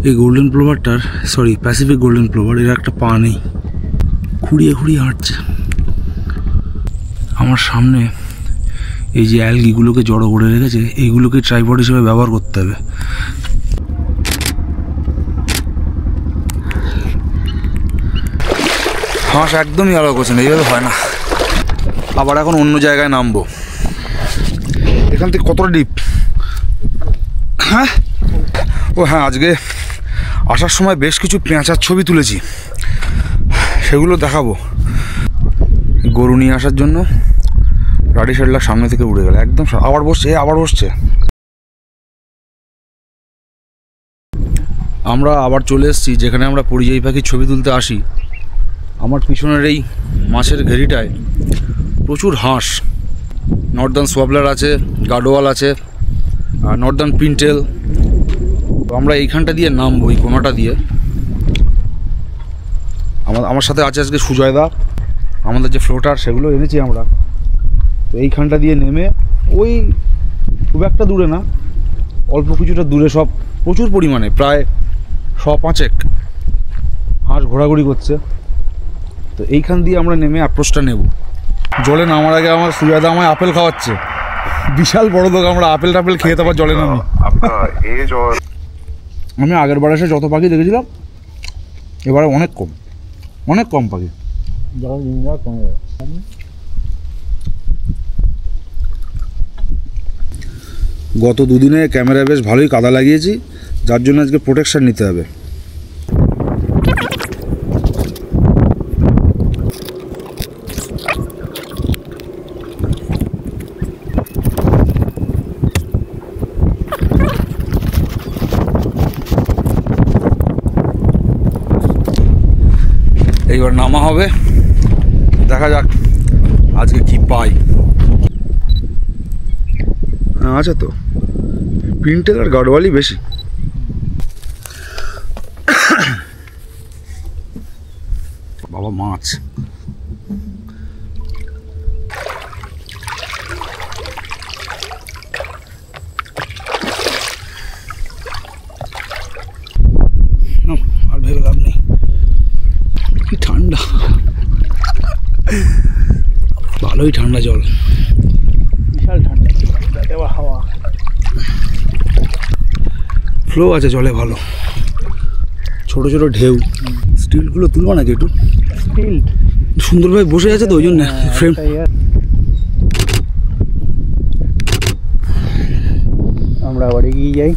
এই গোল্ডেন প্লোভারটার sorry pacific golden plover এর একটা পা নেই, খুঁড়িয়ে খুঁড়িয়ে হাঁটছে। আমার সামনে এই যে অ্যালগিগুলোকে জড়ো করে রেখেছে, এইগুলোকে ট্রাইপড হিসেবে ব্যবহার করতে হবে। হাঁস একদমই আলাদা করছে না, এইভাবে হয় না। আবার এখন অন্য জায়গায় নামবো। এখান থেকে কতটা ডিপ? হ্যাঁ ও হ্যাঁ, আজকে আসার সময় বেশ কিছু পেঁচার ছবি তুলেছি, সেগুলো দেখাবো। গরু নিয়ে আসার জন্য রাডি শেডলার সামনে থেকে উড়ে গেল একদম। আবার বসছে, আবার বসছে। আমরা আবার চলে এসেছি যেখানে আমরা পরিযায়ী পাখির ছবি তুলতে আসি। আমার পিছনের এই মাছের ঘেরিটায় প্রচুর হাঁস। নর্দার্ন সোয়াবলার আছে, গাডোয়াল আছে, আর নর্দার্ন পিনটেল। তো আমরা এইখানটা দিয়ে নামবো, এই কোনাটা দিয়ে। আমার সাথে আছে আজকে সুজয়দা, আমাদের যে ফ্লোটার সেগুলো এনেছি আমরা। তো এইখানটা দিয়ে নেমে ওই খুব একটা দূরে না, অল্প কিছুটা দূরে সব প্রচুর পরিমাণে প্রায় 100-5 হাঁস ঘোরাঘুরি করছে। তো এইখান দিয়ে আমরা নেমে অ্যাপ্রোচটা নেব। জলে নামার আগে আমার সুজয়দা আমায় আপেল খাওয়াচ্ছে, বিশাল বড় দোক। আমরা আপেল টাপেল খেয়ে তারপর জলে নামি। আমি আগের বার এসে যত পাখি দেখেছিলাম এবারে অনেক কম, অনেক কম পাখি। গত দুদিনে ক্যামেরায় বেশ ভালোই কাদা লাগিয়েছি, যার জন্য আজকে প্রোটেকশন নিতে হবে। এইবার নামা হবে, দেখা যাক আজকে কি পাই। হ্যাঁ আছে তো, পিনটেল আর গাডওয়ালই বেশি। বাবা মাছ, আর ভেবে লাভ নেই। কি ঠান্ডা, ভালোই ঠান্ডা জল, বিশাল ঠান্ডা। হাওয়া ফ্লো আছে জলে ভালো, ছোট ছোট ঢেউ। স্টিলগুলো তুলবো নাকি একটু? স্টিল সুন্দরভাবে বসে আছে তো ওই জন্য ফ্রেম। আমরা আবার এগিয়ে যাই।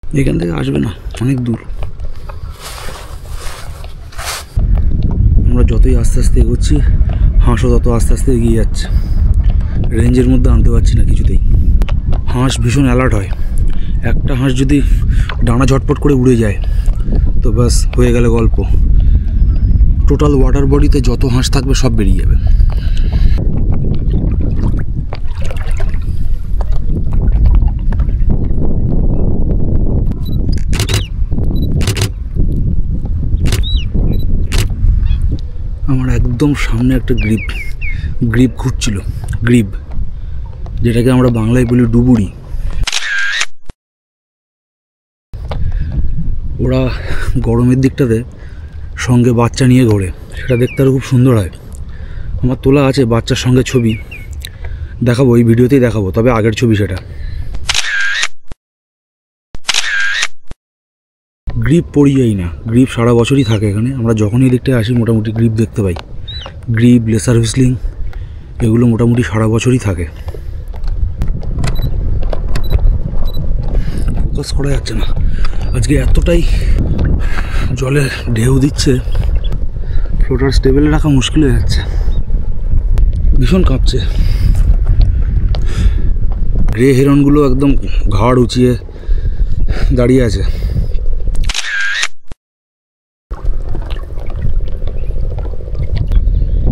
এখান থেকে আসবে না, অনেক দূর। আমরা যতই আস্তে আস্তে এগোচ্ছি হাঁসও তত আস্তে আস্তে এগিয়ে যাচ্ছে। রেঞ্জের মধ্যে আনতে পারছি না কিছুতেই। হাঁস ভীষণ অ্যালার্ট হয়। একটা হাঁস যদি ডানা ঝটপট করে উড়ে যায় তো ব্যাস হয়ে গেলে গল্প। টোটাল ওয়াটার বডিতে যত হাঁস থাকবে সব বেরিয়ে যাবে। আমার একদম সামনে একটা গ্রিপ ঘুরছিল, গ্রিপ, যেটাকে আমরা বাংলায় বলি ডুবুরি। ওরা গরমের দিকটাতে সঙ্গে বাচ্চা নিয়ে ঘোরে, সেটা দেখতে আরও খুব সুন্দর হয়। আমার তোলা আছে বাচ্চার সঙ্গে ছবি, দেখাবো এই ভিডিওতেই দেখাবো, তবে আগের ছবি সেটা। গ্রিপ পরিযায়ী না, গ্রিপ সারা বছরই থাকে এখানে। আমরা যখনই দিকটায় আসি মোটামুটি গ্রিপ দেখতে পাই। গ্রিপ, লেসার হুইসলিং এগুলো মোটামুটি সারা বছরই থাকে। ফোকাস করা যাচ্ছে না আজকে, এতটাই জলে ঢেউ দিচ্ছে, ফ্লোটার স্টেবলে রাখা মুশকিল হয়ে যাচ্ছে, ভীষণ কাঁপছে। গ্রে হেরনগুলো একদম ঘাড় উঁচিয়ে দাঁড়িয়ে আছে।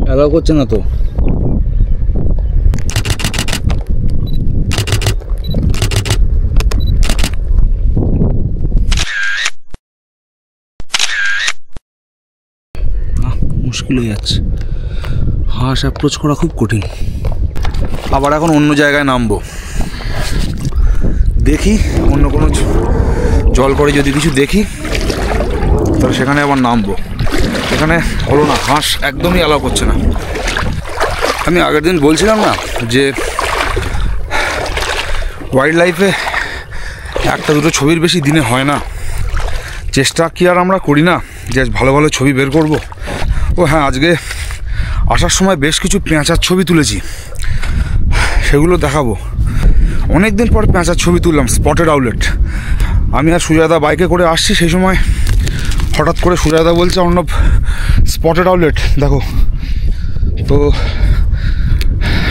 অ্যালাউ করছে না তো। মুশকিল হয়ে যাচ্ছে, হাঁস অ্যাপ্রোচ করা খুব কঠিন। আবার এখন অন্য জায়গায় নামবো। দেখি অন্য কোনো জল করে যদি কিছু দেখি তাহলে সেখানে আবার নামবো। এখানে হলো না, হাঁস একদমই অ্যালাউ করছে না। আমি আগের দিন বলছিলাম না যে ওয়াইল্ড লাইফে একটা দুটো ছবির বেশি দিনে হয় না। চেষ্টা কি আর আমরা করি না যে ভালো ভালো ছবি বের করব? ও হ্যাঁ, আজকে আসার সময় বেশ কিছু পেঁচার ছবি তুলেছি, সেগুলো দেখাবো। অনেক দিন পর পেঁচার ছবি তুললাম, স্পটেড আউলেট। আমি আর সুজয়দা বাইকে করে আসছি, সেই সময় হঠাৎ করে সুজয়দা বলছে অর্ণব স্পটেড আউলেট দেখো। তো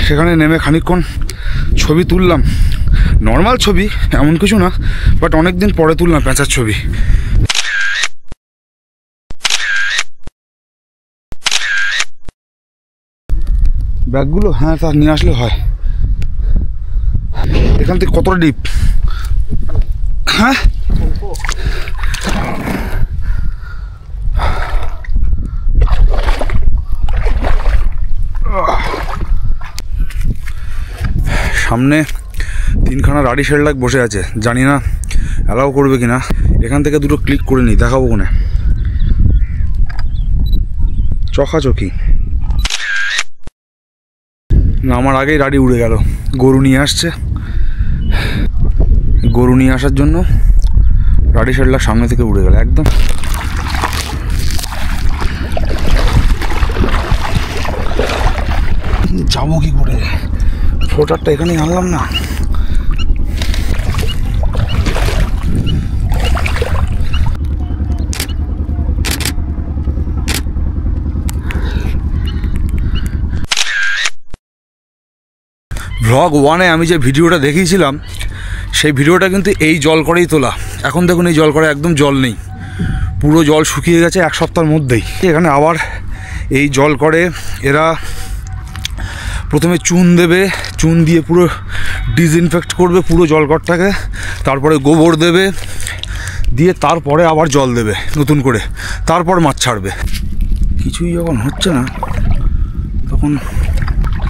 সেখানে নেমে খানিকক্ষণ ছবি তুললাম, নর্মাল ছবি, এমন কিছু না, বাট অনেক দিন পরে তুললাম পেঁচার ছবি। ব্যাগগুলো হ্যাঁ তা নিয়ে আসলে হয়। এখান থেকে কতটা ডিপ? হ্যাঁ, সামনে 3খানা রাডি শেল্ডাক বসে আছে, জানি না অ্যালাউ করবে কিনা। এখান থেকে দুটো ক্লিক করে নিই, দেখাবো কোনে। চকাচকি না, আমার আগেই রাডি উড়ে গেল। গরু নিয়ে আসছে, গরু নিয়ে আসার জন্য রাডি শেল্ডাক সামনে থেকে উড়ে গেল একদম। যাবো কি করে? ফ্লোটারটা এখানেই আনলাম না। ব্লগ 1-এ আমি যে ভিডিওটা দেখিয়েছিলাম সেই ভিডিওটা কিন্তু এই জল করেই তোলা। এখন দেখুন এই জল করে একদম জল নেই, পুরো জল শুকিয়ে গেছে 1 সপ্তাহের মধ্যেই। এখানে আবার এই জল করে এরা প্রথমে চুন দেবে, চুন দিয়ে পুরো ডিসইনফেক্ট করবে পুরো জলকরটাকে, তারপরে গোবর দেবে, দিয়ে তারপরে আবার জল দেবে নতুন করে, তারপর মাছ ছাড়বে। কিছুই যখন হচ্ছে না তখন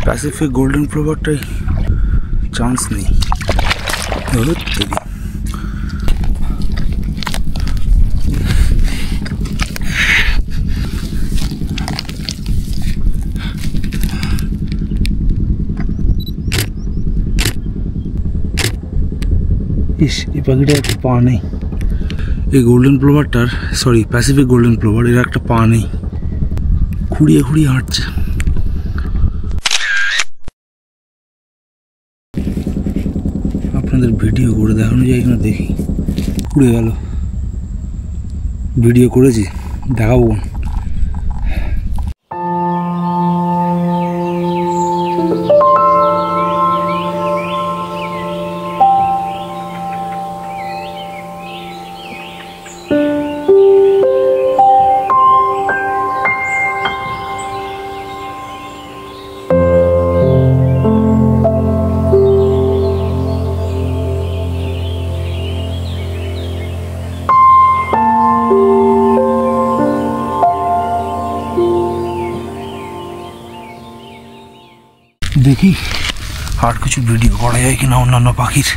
প্যাসিফিক গোল্ডেন প্লোভারটাই চান্স নেই। ইস, এই পাখিটার একটা পা নেই। এই গোল্ডেন প্লোভারটার, সরি প্যাসিফিক গোল্ডেন প্লোভার, এর একটা পা নেই, খুঁড়িয়ে খুঁড়িয়ে হাঁটছে। আপনাদের ভিডিও করে দেখানো যায় কিনা দেখি। উড়ে গেল, ভিডিও করেছি, দেখাবো। দেখি আর কিছু ভিডিও করা যায় কিনা অন্যান্য পাখির।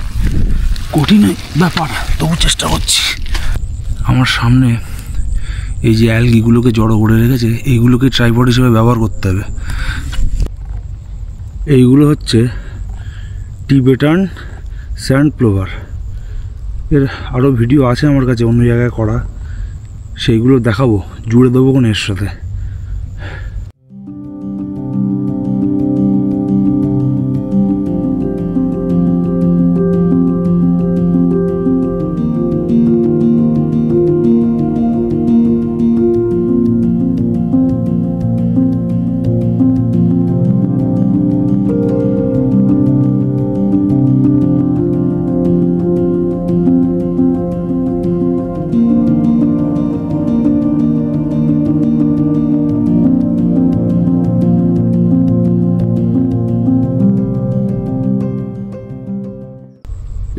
কঠিন ব্যাপার, তবু চেষ্টা করছি। আমার সামনে এই যে অ্যালগিগুলোকে জড়ো করে রেখেছে, এইগুলোকে ট্রাইপড হিসেবে ব্যবহার করতে হবে। এইগুলো হচ্ছে টিবেটান স্যান্ড প্লোভার। এর আরও ভিডিও আছে আমার কাছে অন্য জায়গায় করা, সেইগুলো দেখাবো, জুড়ে দেবো কোন এর সাথে।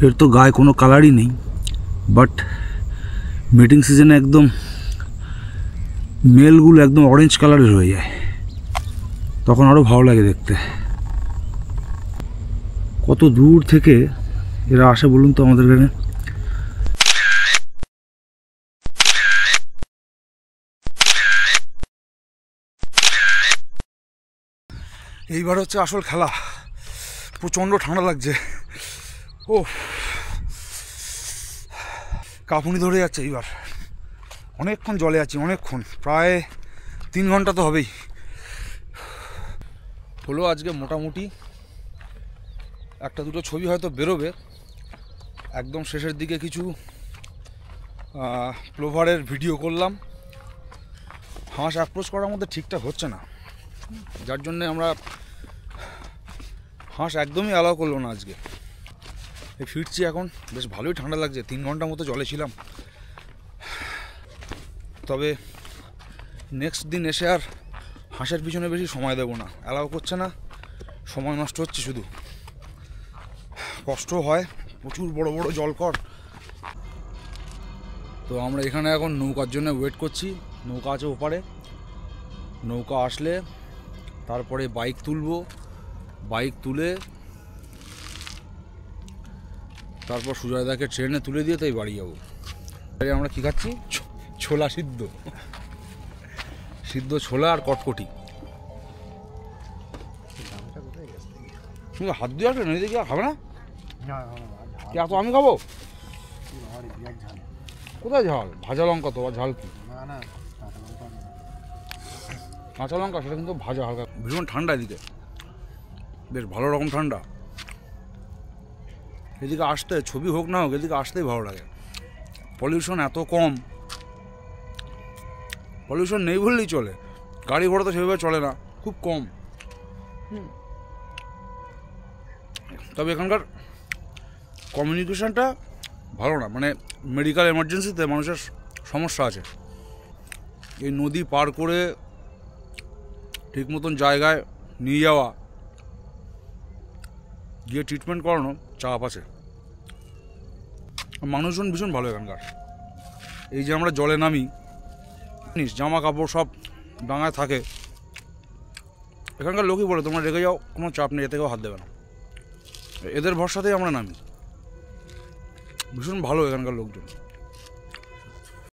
এর তো গায়ে কোনো কালারই নেই, বাট মিটিং সিজনে একদম মেলগুলো একদম অরেঞ্জ কালারের হয়ে যায়, তখন আরও ভালো লাগে দেখতে। কত দূর থেকে এরা আসে বলুন তো আমাদের এখানে? এইবার হচ্ছে আসল খেলা। প্রচণ্ড ঠান্ডা লাগছে, ও কাঁপুনি ধরে যাচ্ছে। এইবার অনেকক্ষণ জলে আছি, অনেকক্ষণ, প্রায় 3 ঘন্টা তো হবেই হলো। আজকে মোটামুটি একটা দুটো ছবি হয়তো বেরোবে। একদম শেষের দিকে কিছু প্লোভারের ভিডিও করলাম। হাঁস অ্যাপ্রোচ করার মধ্যে ঠিকঠাক হচ্ছে না, যার জন্যে আমরা হাঁস একদমই অ্যালাউ করলো না আজকে। ফিরছি এখন, বেশ ভালোই ঠান্ডা লাগছে। 3 ঘন্টা মতো জলে ছিলাম। তবে নেক্সট দিন এসে আর হাঁসের পিছনে বেশি সময় দেবো না, অ্যালাউ করছে না, সময় নষ্ট হচ্ছে শুধু, কষ্ট হয়, প্রচুর বড় বড় জলকর। তো আমরা এখানে এখন নৌকার জন্য ওয়েট করছি। নৌকা আছে ওপারে, নৌকা আসলে তারপরে বাইক তুলবো, বাইক তুলে তারপর সুজয়দাকে ট্রেনে তুলে দিয়ে তাই বাড়ি যাবো। আমরা কী খাচ্ছি? ছোলা সিদ্ধ, সিদ্ধ ছোলা আর কটকটি। তুমি হাত দিয়ে আসবে, নদীতে কি খাবে না? এত আমি খাবো? কোথায় ঝাল? ভাজা লঙ্কা তো, আর ঝাল কি? কাঁচা লঙ্কা, সেটা কিন্তু ভাজা হালকা। ভীষণ ঠান্ডা এদিকে, বেশ ভালো রকম ঠান্ডা। এদিকে আসতে, ছবি হোক না হোক, এদিকে আসতেই ভালো লাগে। পলিউশন এত কম, পলিউশন নেই বললেই চলে। গাড়ি ঘোড়া তো সেভাবে চলে না, খুব কম। তবে এখানকার কমিউনিকেশনটা ভালো না, মানে মেডিকেল এমার্জেন্সিতে মানুষের সমস্যা আছে। এই নদী পার করে ঠিক মতন জায়গায় নিয়ে যাওয়া, গিয়ে ট্রিটমেন্ট করানো চাপ আছে। মানুষজন ভীষণ ভালো এখানকার। এই যে আমরা জলে নামি, জিনিস জামা কাপড় সব ডাঙায় থাকে, এখানকার লোকই বলে তোমরা রেখে যাও, কোনো চাপ নেই, এতে কেউ হাত দেবে না। এদের ভরসাতেই আমরা নামি। ভীষণ ভালো এখানকার লোকজন।